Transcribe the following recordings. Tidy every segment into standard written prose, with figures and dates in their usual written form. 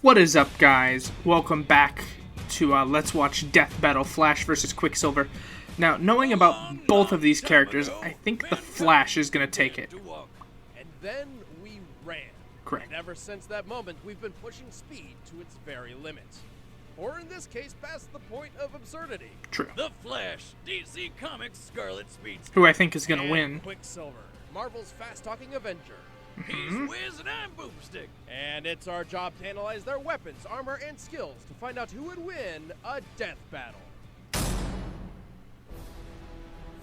What is up, guys? Welcome back to Let's Watch Death Battle Flash versus Quicksilver. Now, knowing about both of these characters, I think the Flash is going to take it. And then we ran. Correct. And ever since that moment, we've been pushing speed to its very limits. Or in this case, past the point of absurdity. True. The Flash, DC Comics Scarlet Speedster. Who I think is going to win. Quicksilver, Marvel's fast-talking Avenger. He's Wiz and I'm Boomstick. And it's our job to analyze their weapons, armor, and skills to find out who would win a death battle.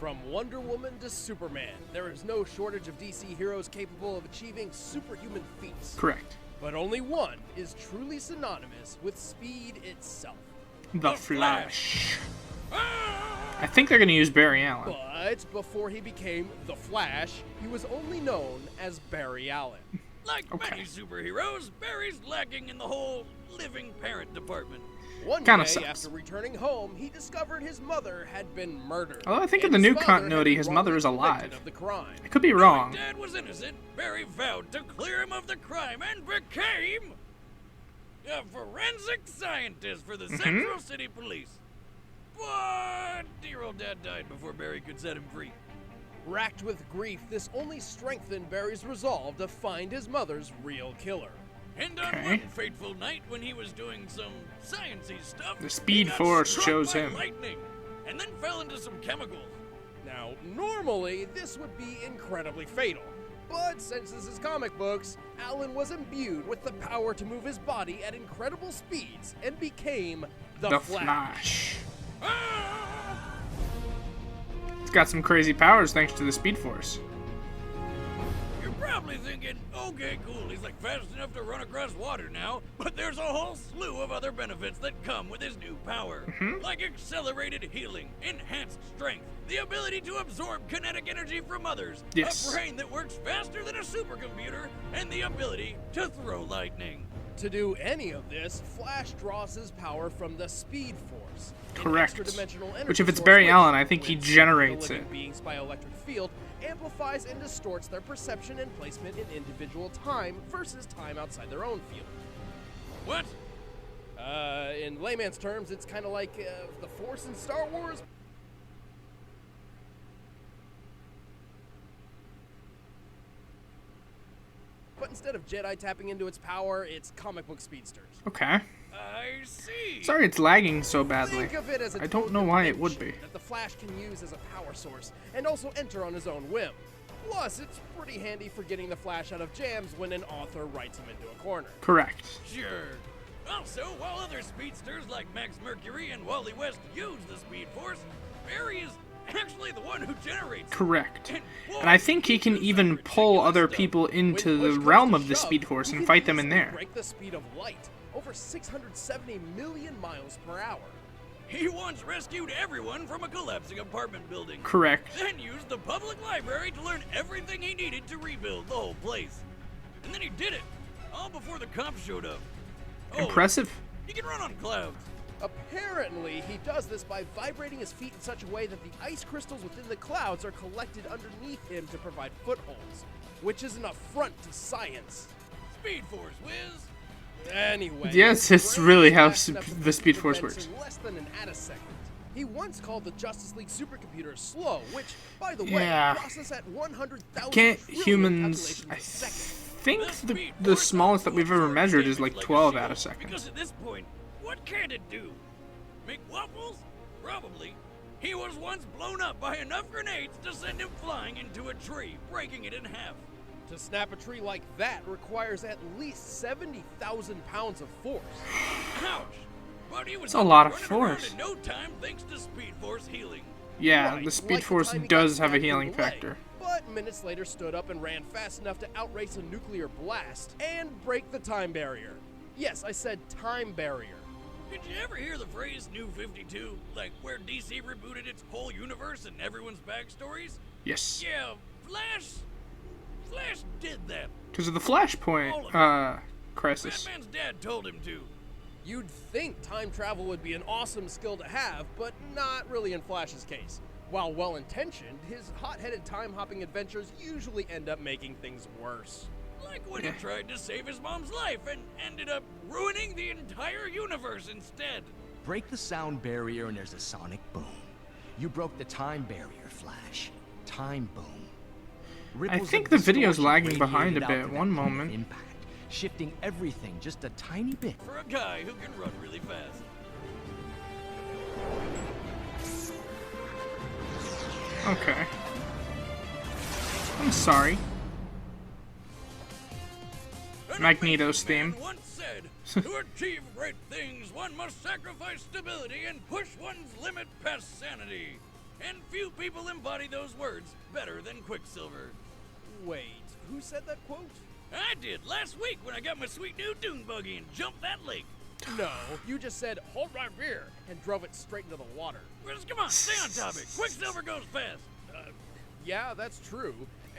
From Wonder Woman to Superman, there is no shortage of DC heroes capable of achieving superhuman feats. Correct. But only one is truly synonymous with speed itself. The Flash. I think they're going to use Barry Allen. But before he became The Flash, he was only known as Barry Allen. Like many superheroes, Barry's lacking in the whole living parent department. One Kinda day, sucks. after returning home, he discovered his mother had been murdered. Although I think in and the his new father continuity, had his been mother is wrongly alive. convicted of the crime. I could be Knowing wrong. Dad was innocent, Barry vowed to clear him of the crime and became a forensic scientist for the Central City Police. But dear old Dad died before Barry could set him free. Racked with grief, this only strengthened Barry's resolve to find his mother's real killer. And on one fateful night when he was doing some sciencey stuff, The Speed he got Force struck chose by him. lightning, and then fell into some chemicals. Now, normally, this would be incredibly fatal. But since this is comic books, Alan was imbued with the power to move his body at incredible speeds and became the Flash. It's got some crazy powers thanks to the Speed Force. You're probably thinking, okay, cool, he's like fast enough to run across water now, but there's a whole slew of other benefits that come with his new power. Like accelerated healing, enhanced strength, the ability to absorb kinetic energy from others, Yes. a brain that works faster than a supercomputer, and the ability to throw lightning. To do any of this, Flash draws his power from the Speed Force. an Correct. extra-dimensional energy Which if it's source Barry which, Allen, I think he when sent to generates the living it. beings by electric field, amplifies and distorts their perception and placement in individual time versus time outside their own field. What? In layman's terms, it's kind of like the Force in Star Wars. But instead of Jedi tapping into its power, it's comic book speedsters. Okay. I see. Sorry it's lagging so badly. Think of it as a I don't token know of why it would membership be. that the Flash can use as a power source and also enter on his own whim. Plus, it's pretty handy for getting the Flash out of jams when an author writes him into a corner. Correct. Sure. Also, while other speedsters like Max Mercury and Wally West use the Speed Force, Barry is actually the one who generates it. Correct. boy, And I think he can does even some pull ridiculous other stuff. people into When the push comes realm to of the shove, Speed Force he and can fight them in easily there. break the speed of light, over 670 million miles per hour. He once rescued everyone from a collapsing apartment building. Correct. Then used the public library to learn everything he needed to rebuild the whole place. And then he did it, all before the cops showed up. Oh, Impressive. he can run on clouds. Apparently, he does this by vibrating his feet in such a way that the ice crystals within the clouds are collected underneath him to provide footholds, which is an affront to science. Speed Force, Wiz. Anyway, Yes, his it's brain really is how fast enough to the Speed complete Force events works. in less than an attisecond. He once called the Justice League supercomputer slow, which, by the Yeah. way, process at 100,000 Can't trillion humans... calculations I a second. think the smallest that we've ever measured is like 12 out of second. Because at this point, what can it do? Make waffles? Probably. He was once blown up by enough grenades to send him flying into a tree, breaking it in half. To snap a tree like that requires at least 70,000 pounds of force. Ouch! But he was It's a lot of running around force. in no time thanks to Speed Force healing. Yeah, Right, the Speed like Force time he does got have a stabbed through healing the leg, factor. But minutes later stood up and ran fast enough to outrace a nuclear blast and break the time barrier. Yes, I said time barrier. Did you ever hear the phrase New 52? Like where DC rebooted its whole universe and everyone's backstories? Yes. Yeah, Flash did that. Because of the Flashpoint crisis. Batman's dad told him to. You'd think time travel would be an awesome skill to have, but not really in Flash's case. While well-intentioned, his hot-headed time-hopping adventures usually end up making things worse. Like when he tried to save his mom's life and ended up ruining the entire universe instead. Break the sound barrier and there's a sonic boom. You broke the time barrier, Flash. Time boom. I Ripples think of the video's distortion lagging behind a radiated bit. out to One that point of moment. Impact, shifting everything just a tiny bit. For a guy who can run really fast. Okay. I'm sorry. Magneto's theme. Once said, to achieve great things, one must sacrifice stability and push one's limit past sanity. And few people embody those words better than Quicksilver. Wait, who said that quote? I did last week when I got my sweet new dune buggy and jumped that lake. No, you just said, hold right here, and drove it straight into the water. Well, come on, stay on topic. Quicksilver goes fast. Yeah, that's true.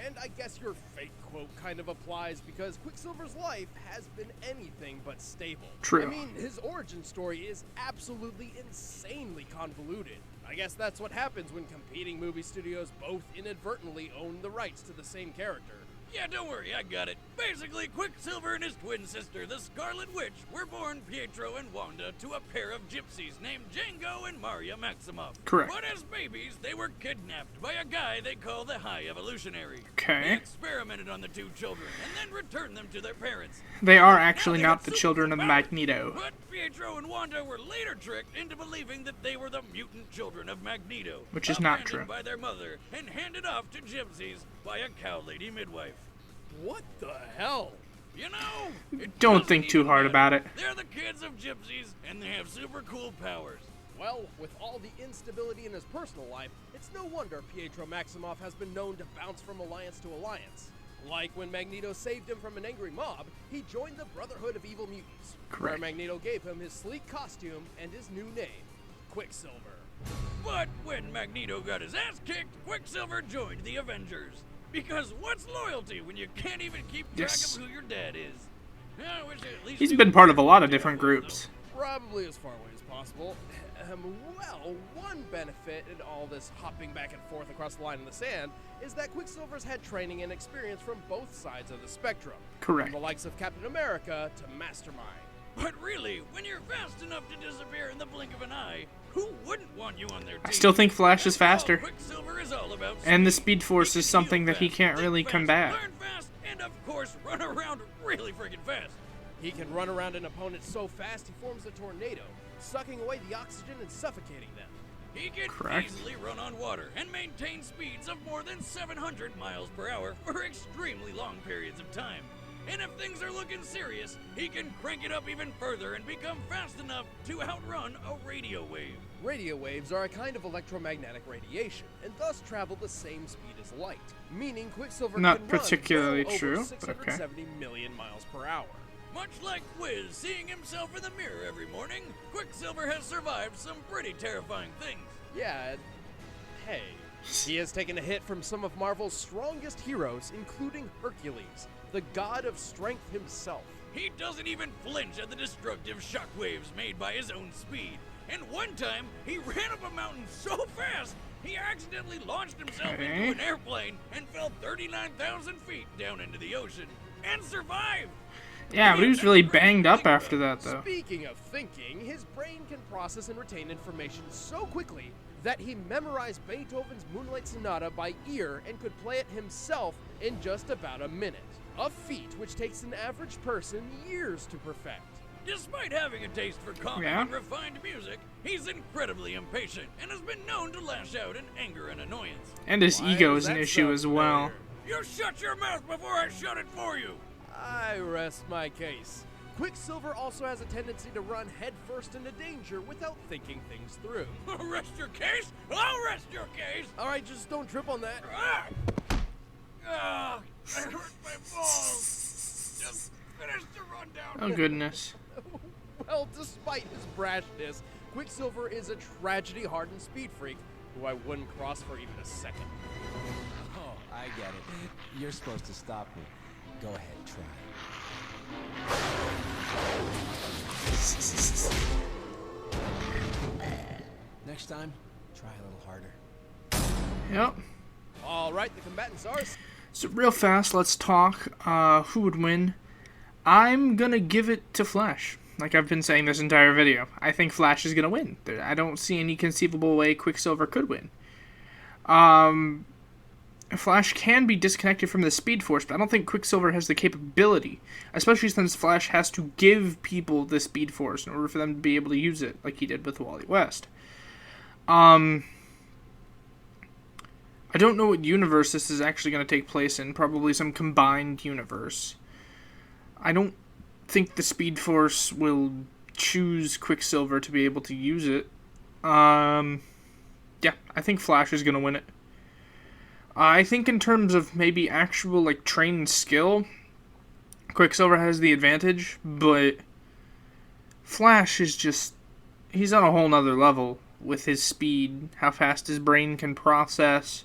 And I guess your fake quote kind of applies because Quicksilver's life has been anything but stable. True. I mean, his origin story is absolutely insanely convoluted. I guess that's what happens when competing movie studios both inadvertently own the rights to the same character. Yeah, don't worry, I got it. Basically, Quicksilver and his twin sister, the Scarlet Witch, were born Pietro and Wanda to a pair of gypsies named Django and Maria Maximoff. Correct. But as babies, they were kidnapped by a guy they call the High Evolutionary. Okay. He experimented on the two children and then returned them to their parents. They are actually Now they not got the super children of powers, Magneto. But Pietro and Wanda were later tricked into believing that they were the mutant children of Magneto. Which is not abandoned true. by their mother and handed off to gypsies by a cow lady midwife. What the hell? You know, it Don't doesn't think too even hard matter. about it. They're the kids of gypsies, and they have super cool powers. Well, with all the instability in his personal life, it's no wonder Pietro Maximoff has been known to bounce from alliance to alliance. Like when Magneto saved him from an angry mob, he joined the Brotherhood of Evil Mutants, where Correct. Magneto gave him his sleek costume and his new name, Quicksilver. But when Magneto got his ass kicked, Quicksilver joined the Avengers. Because what's loyalty when you can't even keep track Yes. of who your dad is? I wish I at least He's knew been part of a lot of who different my dad was, groups. Probably as far away as possible. Well, one benefit in all this hopping back and forth across the line in the sand is that Quicksilver's had training and experience from both sides of the spectrum. Correct. From the likes of Captain America to Mastermind. But really, when you're fast enough to disappear in the blink of an eye, who wouldn't want you on their team? I still think Flash is That's all faster. Quicksilver is all about And the speed. Speed Force He is can something heal that he fast, can't think really fast, combat. Learn fast, and of course, run around really freaking fast. He can run around an opponent so fast he forms a tornado, sucking away the oxygen and suffocating them. He can Correct. easily run on water and maintain speeds of more than 700 miles per hour for extremely long periods of time. And if things are looking serious, he can crank it up even further and become fast enough to outrun a radio wave. Radio waves are a kind of electromagnetic radiation, and thus travel the same speed as light, meaning Quicksilver Not can particularly run well true, over but okay. 670 million miles per hour. Much like Wiz seeing himself in the mirror every morning, Quicksilver has survived some pretty terrifying things. Yeah, and hey, he has taken a hit from some of Marvel's strongest heroes, including Hercules, the god of strength himself. He doesn't even flinch at the destructive shockwaves made by his own speed. And one time, he ran up a mountain so fast, he accidentally launched himself Okay. into an airplane and fell 39,000 feet down into the ocean. And survived! Yeah, but he was really banged up after that, though. Speaking of thinking, his brain can process and retain information so quickly that he memorized Beethoven's Moonlight Sonata by ear and could play it himself in just about a minute. A feat which takes an average person years to perfect. Despite having a taste for calm Yeah. and refined music, he's incredibly impatient and has been known to lash out in anger and annoyance. And his Why ego does is an that issue sound as well. familiar? You shut your mouth before I shut it for you! I rest my case. Quicksilver also has a tendency to run headfirst into danger without thinking things through. Rest your case? I'll rest your case! Alright, just don't trip on that. Ah! Ah! I hurt my balls! Just finish the rundown! Oh, goodness. Well, despite his brashness, Quicksilver is a tragedy-hardened speed freak who I wouldn't cross for even a second. Oh, I get it. You're supposed to stop me. Go ahead, try. Next time, try a little harder. Yep. Alright, the combatants are... So real fast, let's talk. Who would win? I'm gonna give it to Flash. Like I've been saying this entire video. I think Flash is gonna win. I don't see any conceivable way Quicksilver could win. Flash can be disconnected from the Speed Force, but I don't think Quicksilver has the capability. Especially since Flash has to give people the Speed Force in order for them to be able to use it, like he did with Wally West. I don't know what universe this is actually going to take place in. Probably some combined universe. I don't think the Speed Force will choose Quicksilver to be able to use it. Yeah, I think Flash is going to win it. I think in terms of maybe actual, like, trained skill, Quicksilver has the advantage, but Flash is just... he's on a whole nother level with his speed, how fast his brain can process.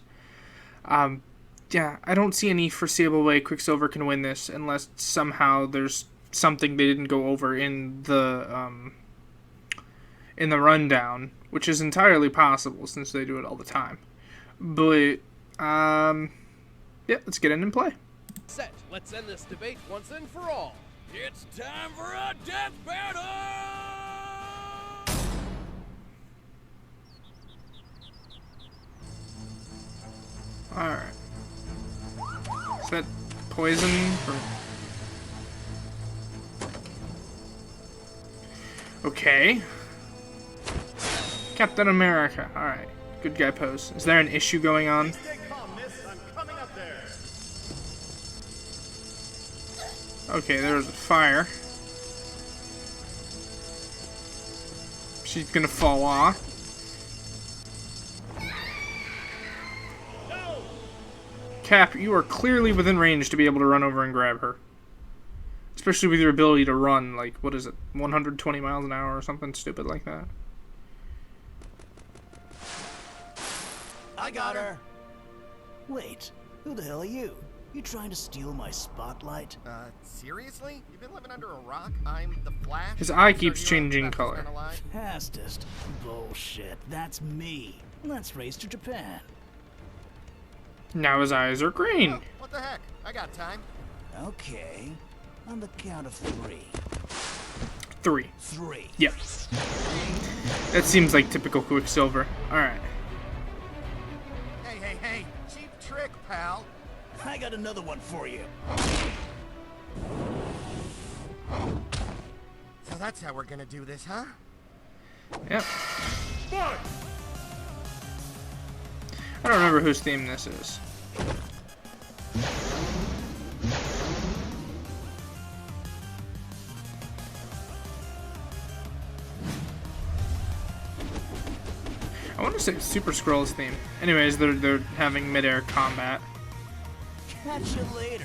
Yeah, I don't see any foreseeable way Quicksilver can win this unless somehow there's something they didn't go over in the rundown, which is entirely possible since they do it all the time. But, yeah, let's get in and play. Set. Let's end this debate once and for all. It's time for a death battle! Alright. Is that poison? Okay. Captain America. Alright. Good guy pose. Is there an issue going on? Okay, there's a fire. She's gonna fall off. Cap, you are clearly within range to be able to run over and grab her. Especially with your ability to run, like, what is it, 120 miles an hour or something stupid like that. I got her! Wait, who the hell are you? You trying to steal my spotlight? Seriously? You've been living under a rock? I'm the Flash? His eye keeps changing color. Fastest? Bullshit, that's me. Let's race to Japan. Now his eyes are green. Oh, what the heck? I got time. Okay, on the count of 3. 3. 3. Yep. That seems like typical Quicksilver. Alright. Hey, cheap trick, pal. I got another one for you. So that's how we're gonna do this, huh? Yep. I don't remember whose theme this is. I want to say Super Skrull's theme. Anyways, they're having mid-air combat. Catch you later.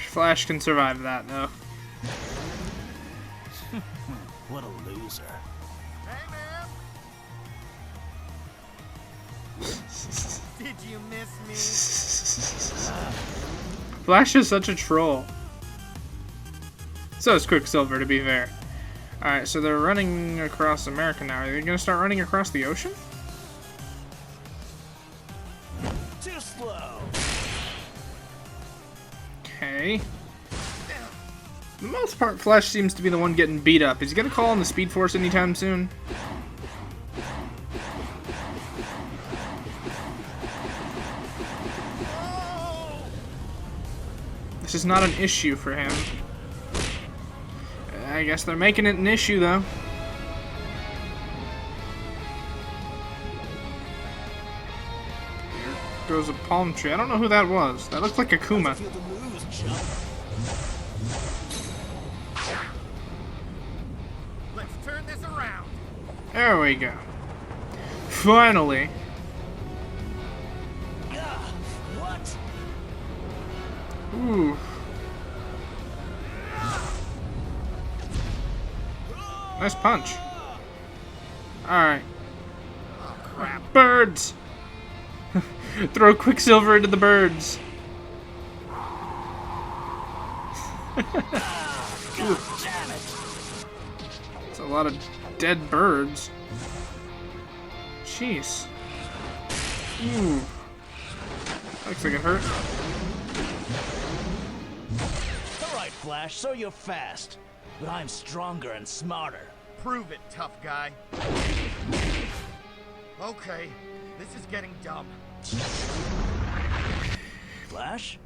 Flash can survive that, though. What a loser. Hey, man. Did you miss me? Flash is such a troll. So is Quicksilver, to be fair. Alright, so they're running across America now. Are they gonna start running across the ocean? Too slow. Okay. For the most part, Flash seems to be the one getting beat up. Is he gonna call on the Speed Force anytime soon? This is not an issue for him. I guess they're making it an issue, though. Here goes a palm tree. I don't know who that was. That looked like a Kuma. Feel the moves, chump. Let's turn this around. There we go. Finally. What? Ooh. Nice punch. Alright. Oh, crap. Birds! Throw Quicksilver into the birds. Damn it. It's a lot of dead birds. Jeez. Ooh. Looks like it hurt. Alright, Flash, so you're fast. But I'm stronger and smarter. Prove it, tough guy. Okay, this is getting dumb. Flash?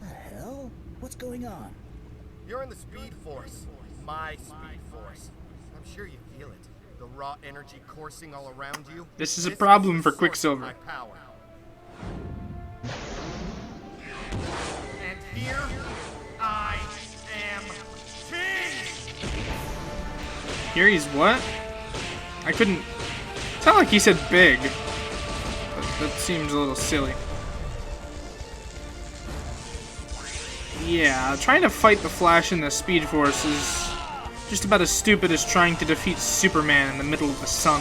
The hell? What's going on? You're in the Speed Force. My Speed Force. I'm sure you feel it. The raw energy coursing all around you. This is a problem the for source of Quicksilver. my power. And here, I am king! Here he's what? I couldn't... It's not like he said big. But that seems a little silly. Yeah, trying to fight the Flash in the Speed Force is just about as stupid as trying to defeat Superman in the middle of the sun.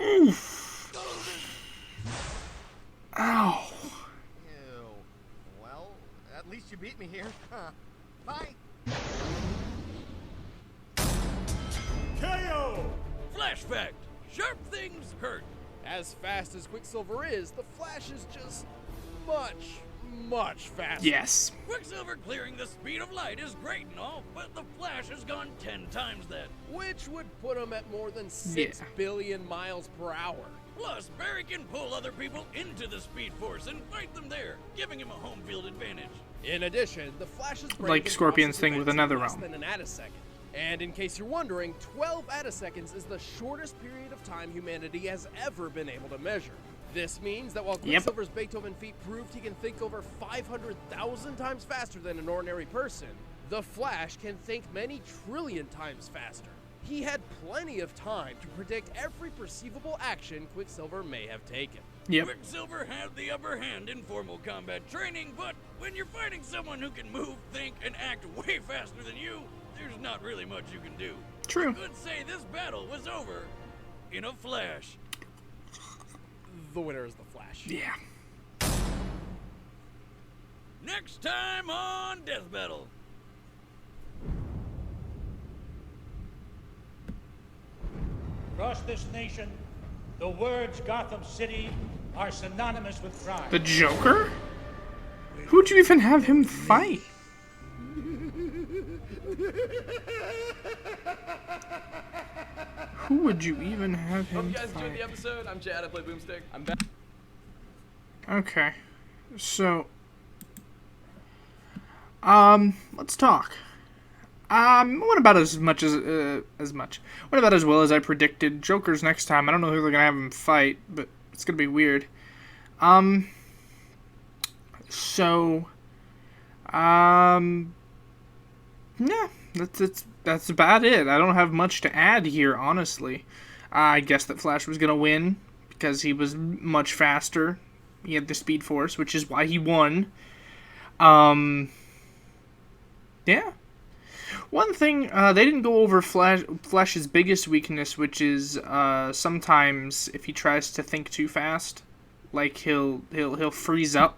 Oof. Ow. Ew. Well, at least you beat me here. Huh. Bye. Flash fact: sharp things hurt. As fast as Quicksilver is, the Flash is just much faster. Yes. Quicksilver clearing the speed of light is great and all, but the Flash has gone 10 times that. Which would put him at more than 6 billion miles per hour. Plus, Barry can pull other people into the Speed Force and fight them there, giving him a home field advantage. In addition, the Flash's brain Like can Scorpion's process thing with events in another less realm. than an attisecond. And in case you're wondering, 12 attiseconds is the shortest period of time humanity has ever been able to measure. This means that while Quicksilver's Beethoven feat proved he can think over 500,000 times faster than an ordinary person, the Flash can think many trillion times faster. He had plenty of time to predict every perceivable action Quicksilver may have taken. Yep. Quicksilver had the upper hand in formal combat training, but when you're fighting someone who can move, think, and act way faster than you, there's not really much you can do. True. You could say this battle was over in a flash. The winner is the Flash. Yeah. Next time on Death Battle. Across this nation, the words Gotham City are synonymous with crime. The Joker? Who'd you even have him fight? Who would you even have him Hope you guys enjoyed fight? the episode. I'm Chad. I play Boomstick. I'm back. Okay. So, let's talk. What about as much as What about as well as I predicted? Joker's next time. I don't know who they're gonna have him fight, but it's gonna be weird. So, yeah, that's about it. I don't have much to add here, honestly. I guess that Flash was gonna win because he was much faster. He had the Speed Force, which is why he won. Yeah. One thing, they didn't go over Flash's biggest weakness, which is sometimes if he tries to think too fast, like he'll freeze up,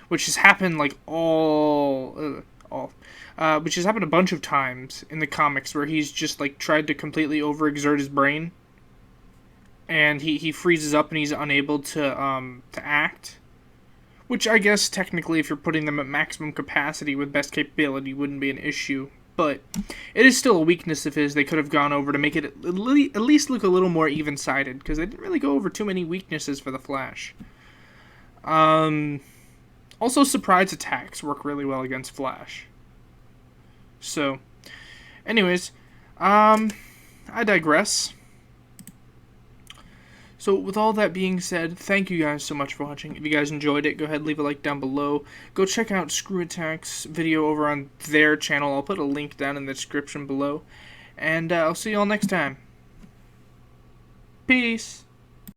which has happened like which has happened a bunch of times in the comics where he's just like tried to completely overexert his brain, and he freezes up and he's unable to act. Which I guess technically, if you're putting them at maximum capacity with best capability, wouldn't be an issue. But it is still a weakness of his. They could have gone over to make it at least look a little more even-sided, because they didn't really go over too many weaknesses for the Flash. Also, surprise attacks work really well against Flash. So, anyways, I digress. So, with all that being said, thank you guys so much for watching. If you guys enjoyed it, go ahead and leave a like down below. Go check out Screw Attack's video over on their channel. I'll put a link down in the description below. And I'll see you all next time. Peace!